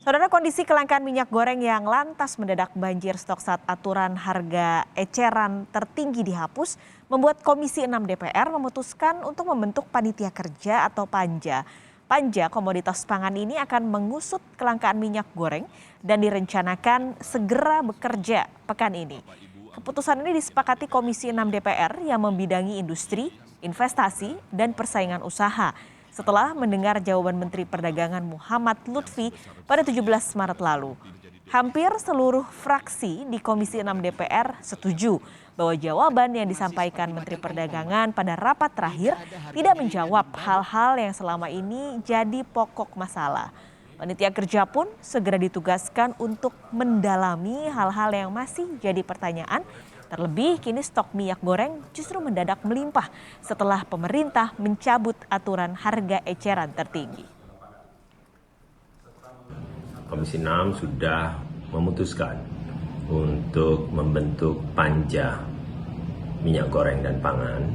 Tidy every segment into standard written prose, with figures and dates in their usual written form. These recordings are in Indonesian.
Saudara, kondisi kelangkaan minyak goreng yang lantas mendadak banjir stok saat aturan harga eceran tertinggi dihapus membuat Komisi 6 DPR memutuskan untuk membentuk panitia kerja atau panja. Panja komoditas pangan ini akan mengusut kelangkaan minyak goreng dan direncanakan segera bekerja pekan ini. Keputusan ini disepakati Komisi 6 DPR yang membidangi industri, investasi, dan persaingan usaha setelah mendengar jawaban Menteri Perdagangan Muhammad Lutfi pada 17 Maret lalu. Hampir seluruh fraksi di Komisi 6 DPR setuju bahwa jawaban yang disampaikan Menteri Perdagangan pada rapat terakhir tidak menjawab hal-hal yang selama ini jadi pokok masalah. Panitia kerja pun segera ditugaskan untuk mendalami hal-hal yang masih jadi pertanyaan. Terlebih kini stok minyak goreng justru mendadak melimpah setelah pemerintah mencabut aturan harga eceran tertinggi. Komisi 6 sudah memutuskan untuk membentuk panja minyak goreng dan pangan.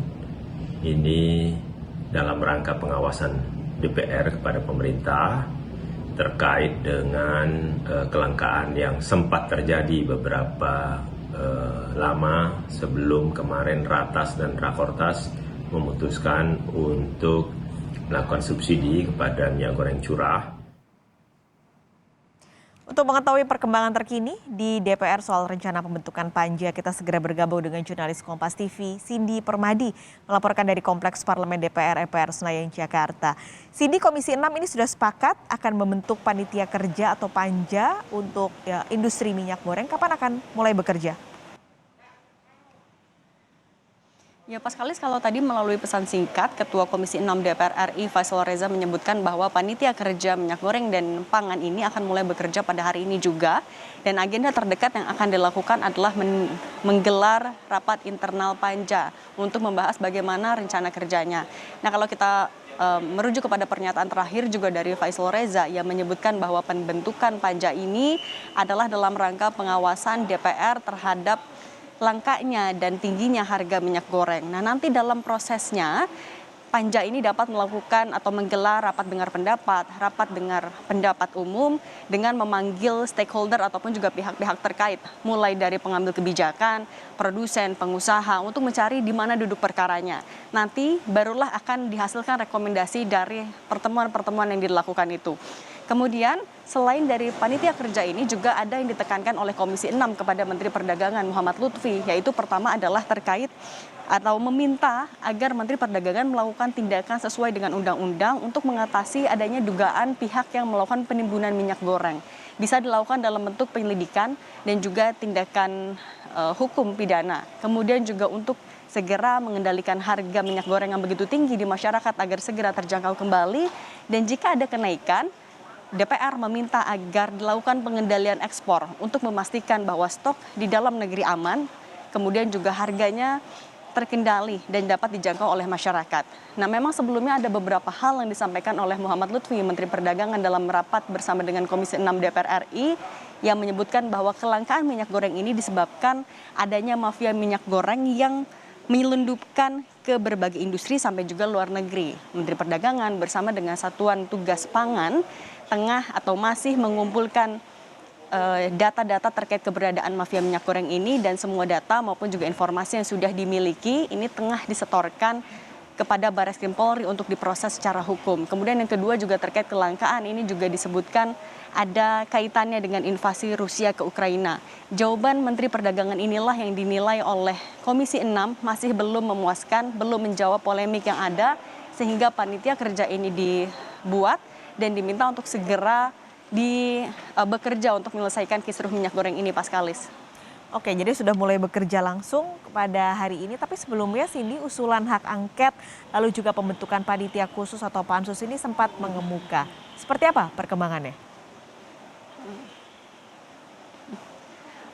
Ini dalam rangka pengawasan DPR kepada pemerintah terkait dengan kelangkaan yang sempat terjadi beberapa lama sebelum kemarin Ratas dan Rakortas memutuskan untuk melakukan subsidi kepada minyak goreng curah. Untuk mengetahui perkembangan terkini di DPR soal rencana pembentukan panja, kita segera bergabung dengan jurnalis Kompas TV, Cindy Permadi, melaporkan dari Kompleks Parlemen DPR MPR Senayan, Jakarta. Cindy, Komisi 6 ini sudah sepakat akan membentuk panitia kerja atau panja untuk industri minyak goreng. Kapan akan mulai bekerja? Ya, Pak Kalis, kalau tadi melalui pesan singkat, Ketua Komisi 6 DPR RI Faisal Reza menyebutkan bahwa panitia kerja minyak goreng dan pangan ini akan mulai bekerja pada hari ini juga. Dan agenda terdekat yang akan dilakukan adalah menggelar rapat internal panja untuk membahas bagaimana rencana kerjanya. Nah, kalau kita merujuk kepada pernyataan terakhir juga dari Faisal Reza yang menyebutkan bahwa pembentukan panja ini adalah dalam rangka pengawasan DPR terhadap langkanya dan tingginya harga minyak goreng. Nah, nanti dalam prosesnya panja ini dapat melakukan atau menggelar rapat dengar pendapat umum dengan memanggil stakeholder ataupun juga pihak-pihak terkait, mulai dari pengambil kebijakan, produsen, pengusaha untuk mencari di mana duduk perkaranya. Nanti barulah akan dihasilkan rekomendasi dari pertemuan-pertemuan yang dilakukan itu. Kemudian selain dari panitia kerja ini juga ada yang ditekankan oleh Komisi 6 kepada Menteri Perdagangan Muhammad Lutfi, yaitu pertama adalah terkait atau meminta agar Menteri Perdagangan melakukan tindakan sesuai dengan undang-undang untuk mengatasi adanya dugaan pihak yang melakukan penimbunan minyak goreng. Bisa dilakukan dalam bentuk penyelidikan dan juga tindakan hukum pidana. Kemudian juga untuk segera mengendalikan harga minyak goreng yang begitu tinggi di masyarakat agar segera terjangkau kembali, dan jika ada kenaikan, DPR meminta agar dilakukan pengendalian ekspor untuk memastikan bahwa stok di dalam negeri aman, kemudian juga harganya terkendali dan dapat dijangkau oleh masyarakat. Nah, memang sebelumnya ada beberapa hal yang disampaikan oleh Muhammad Lutfi, Menteri Perdagangan dalam rapat bersama dengan Komisi 6 DPR RI yang menyebutkan bahwa kelangkaan minyak goreng ini disebabkan adanya mafia minyak goreng yang menyelundupkan ke berbagai industri sampai juga luar negeri. Menteri Perdagangan bersama dengan Satuan Tugas Pangan tengah atau masih mengumpulkan data-data terkait keberadaan mafia minyak goreng ini, dan semua data maupun juga informasi yang sudah dimiliki ini tengah disetorkan kepada Barreskrim Polri untuk diproses secara hukum. Kemudian yang kedua juga terkait kelangkaan ini juga disebutkan ada kaitannya dengan invasi Rusia ke Ukraina. Jawaban Menteri Perdagangan inilah yang dinilai oleh Komisi 6 masih belum memuaskan, belum menjawab polemik yang ada, sehingga panitia kerja ini dibuat dan diminta untuk segera bekerja untuk menyelesaikan kisruh minyak goreng ini, Pak Kalis. Oke, jadi sudah mulai bekerja langsung pada hari ini, tapi sebelumnya Cindy, usulan hak angket lalu juga pembentukan panitia khusus atau pansus ini sempat mengemuka. Seperti apa perkembangannya?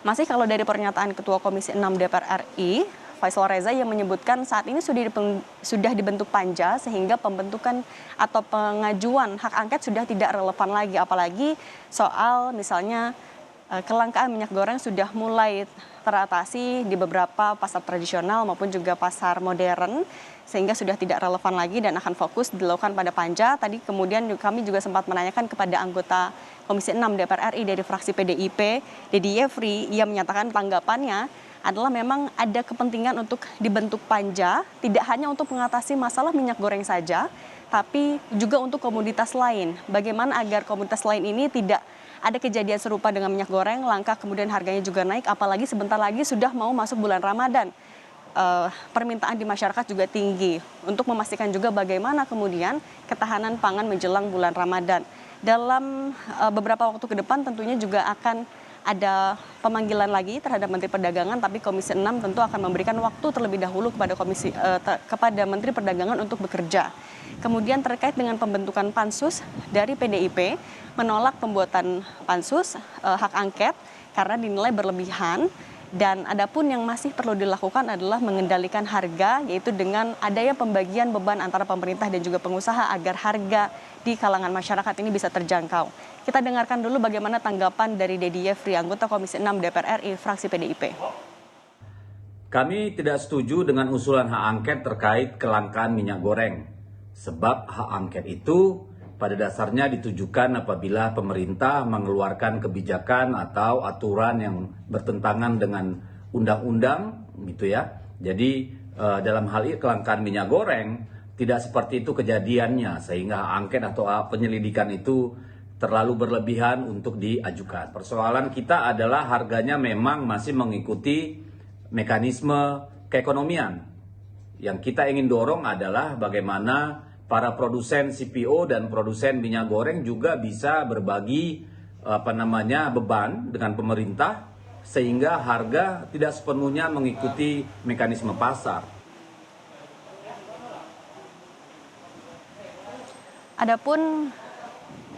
Masih kalau dari pernyataan Ketua Komisi 6 DPR RI, Faisal Reza yang menyebutkan saat ini sudah dibentuk panja sehingga pembentukan atau pengajuan hak angket sudah tidak relevan lagi, apalagi soal misalnya kelangkaan minyak goreng sudah mulai teratasi di beberapa pasar tradisional maupun juga pasar modern, sehingga sudah tidak relevan lagi dan akan fokus dilakukan pada panja. Tadi kemudian kami juga sempat menanyakan kepada anggota Komisi 6 DPR RI dari fraksi PDIP, Dedi Yefri, ia menyatakan tanggapannya adalah memang ada kepentingan untuk dibentuk panja, tidak hanya untuk mengatasi masalah minyak goreng saja, tapi juga untuk komoditas lain. Bagaimana agar komoditas lain ini tidak ada kejadian serupa dengan minyak goreng, langka kemudian harganya juga naik, apalagi sebentar lagi sudah mau masuk bulan Ramadan. Permintaan di masyarakat juga tinggi untuk memastikan juga bagaimana kemudian ketahanan pangan menjelang bulan Ramadan. Dalam beberapa waktu ke depan tentunya juga akan ada pemanggilan lagi terhadap Menteri Perdagangan, tapi Komisi 6 tentu akan memberikan waktu terlebih dahulu kepada Menteri Perdagangan untuk bekerja. Kemudian terkait dengan pembentukan pansus dari PDIP menolak pembuatan pansus hak angket karena dinilai berlebihan. Dan adapun yang masih perlu dilakukan adalah mengendalikan harga, yaitu dengan adanya pembagian beban antara pemerintah dan juga pengusaha agar harga di kalangan masyarakat ini bisa terjangkau. Kita dengarkan dulu bagaimana tanggapan dari Dedi Yefri, anggota Komisi 6 DPR RI, fraksi PDIP. Kami tidak setuju dengan usulan hak angket terkait kelangkaan minyak goreng. Sebab hak angket itu pada dasarnya ditujukan apabila pemerintah mengeluarkan kebijakan atau aturan yang bertentangan dengan undang-undang gitu ya. Jadi dalam hal ini kelangkaan minyak goreng tidak seperti itu kejadiannya, sehingga hak angket atau penyelidikan itu terlalu berlebihan untuk diajukan. Persoalan kita adalah harganya memang masih mengikuti mekanisme keekonomian. Yang kita ingin dorong adalah bagaimana para produsen CPO dan produsen minyak goreng juga bisa berbagi beban dengan pemerintah sehingga harga tidak sepenuhnya mengikuti mekanisme pasar. Adapun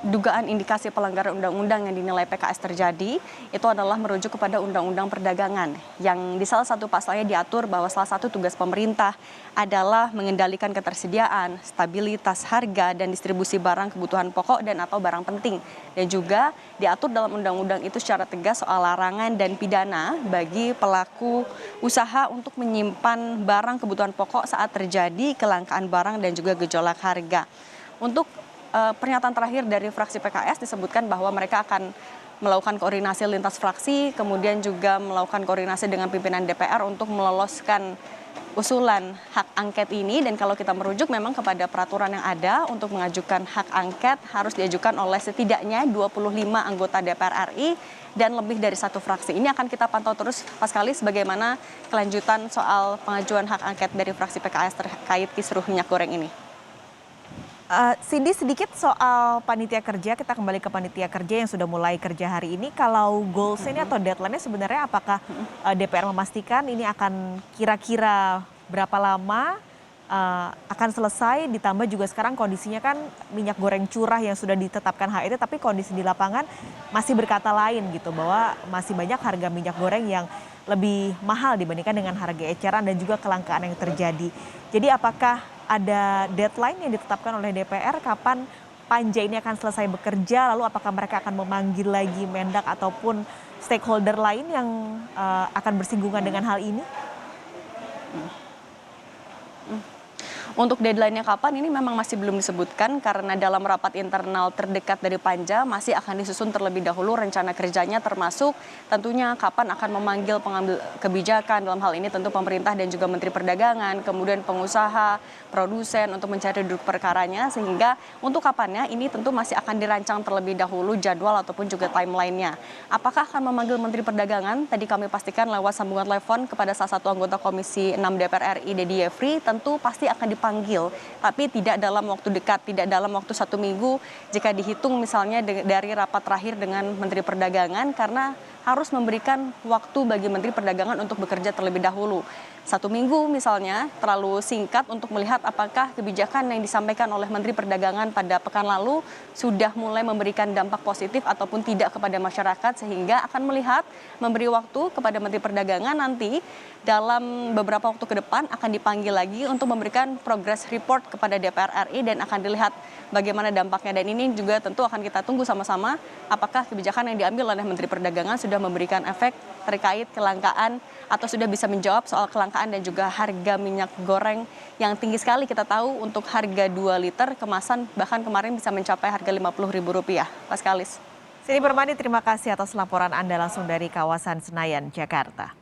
dugaan indikasi pelanggaran undang-undang yang dinilai PKS terjadi itu adalah merujuk kepada Undang-Undang Perdagangan yang di salah satu pasalnya diatur bahwa salah satu tugas pemerintah adalah mengendalikan ketersediaan, stabilitas harga dan distribusi barang kebutuhan pokok dan atau barang penting, dan juga diatur dalam undang-undang itu secara tegas soal larangan dan pidana bagi pelaku usaha untuk menyimpan barang kebutuhan pokok saat terjadi kelangkaan barang dan juga gejolak harga. Untuk pernyataan terakhir dari fraksi PKS disebutkan bahwa mereka akan melakukan koordinasi lintas fraksi, kemudian juga melakukan koordinasi dengan pimpinan DPR untuk meloloskan usulan hak angket ini. Dan kalau kita merujuk memang kepada peraturan yang ada untuk mengajukan hak angket harus diajukan oleh setidaknya 25 anggota DPR RI dan lebih dari satu fraksi. Ini akan kita pantau terus Pak Kalis bagaimana kelanjutan soal pengajuan hak angket dari fraksi PKS terkait kisruh minyak goreng ini. Cindy, sedikit soal panitia kerja, kita kembali ke panitia kerja yang sudah mulai kerja hari ini. Kalau goals ini atau deadline-nya sebenarnya apakah DPR memastikan ini akan kira-kira berapa lama akan selesai, ditambah juga sekarang kondisinya kan minyak goreng curah yang sudah ditetapkan HET, tapi kondisi di lapangan masih berkata lain gitu, bahwa masih banyak harga minyak goreng yang lebih mahal dibandingkan dengan harga eceran dan juga kelangkaan yang terjadi. Jadi apakah ada deadline yang ditetapkan oleh DPR kapan panja ini akan selesai bekerja, lalu apakah mereka akan memanggil lagi Mendak ataupun stakeholder lain yang akan bersinggungan dengan hal ini? Untuk deadline-nya kapan ini memang masih belum disebutkan karena dalam rapat internal terdekat dari Panja masih akan disusun terlebih dahulu rencana kerjanya, termasuk tentunya kapan akan memanggil pengambil kebijakan, dalam hal ini tentu pemerintah dan juga Menteri Perdagangan, kemudian pengusaha, produsen untuk mencari duduk perkaranya, sehingga untuk kapannya ini tentu masih akan dirancang terlebih dahulu jadwal ataupun juga timeline-nya. Apakah akan memanggil Menteri Perdagangan? Tadi kami pastikan lewat sambungan telepon kepada salah satu anggota Komisi 6 DPR RI, Dedi Yefri, tentu pasti akan dipanggil, tapi tidak dalam waktu dekat, tidak dalam waktu 1 minggu jika dihitung misalnya dari rapat terakhir dengan Menteri Perdagangan, karena harus memberikan waktu bagi Menteri Perdagangan untuk bekerja terlebih dahulu. 1 minggu misalnya terlalu singkat untuk melihat apakah kebijakan yang disampaikan oleh Menteri Perdagangan pada pekan lalu sudah mulai memberikan dampak positif ataupun tidak kepada masyarakat, sehingga akan melihat memberi waktu kepada Menteri Perdagangan nanti dalam beberapa waktu ke depan akan dipanggil lagi untuk memberikan progress report kepada DPR RI dan akan dilihat bagaimana dampaknya. Dan ini juga tentu akan kita tunggu sama-sama apakah kebijakan yang diambil oleh Menteri Perdagangan sudah memberikan efek terkait kelangkaan atau sudah bisa menjawab soal kelangkaan kelangkaan dan juga harga minyak goreng yang tinggi sekali. Kita tahu untuk harga 2 liter kemasan bahkan kemarin bisa mencapai harga Rp50.000. Paskalis. Sini Permadi, terima kasih atas laporan Anda langsung dari kawasan Senayan, Jakarta.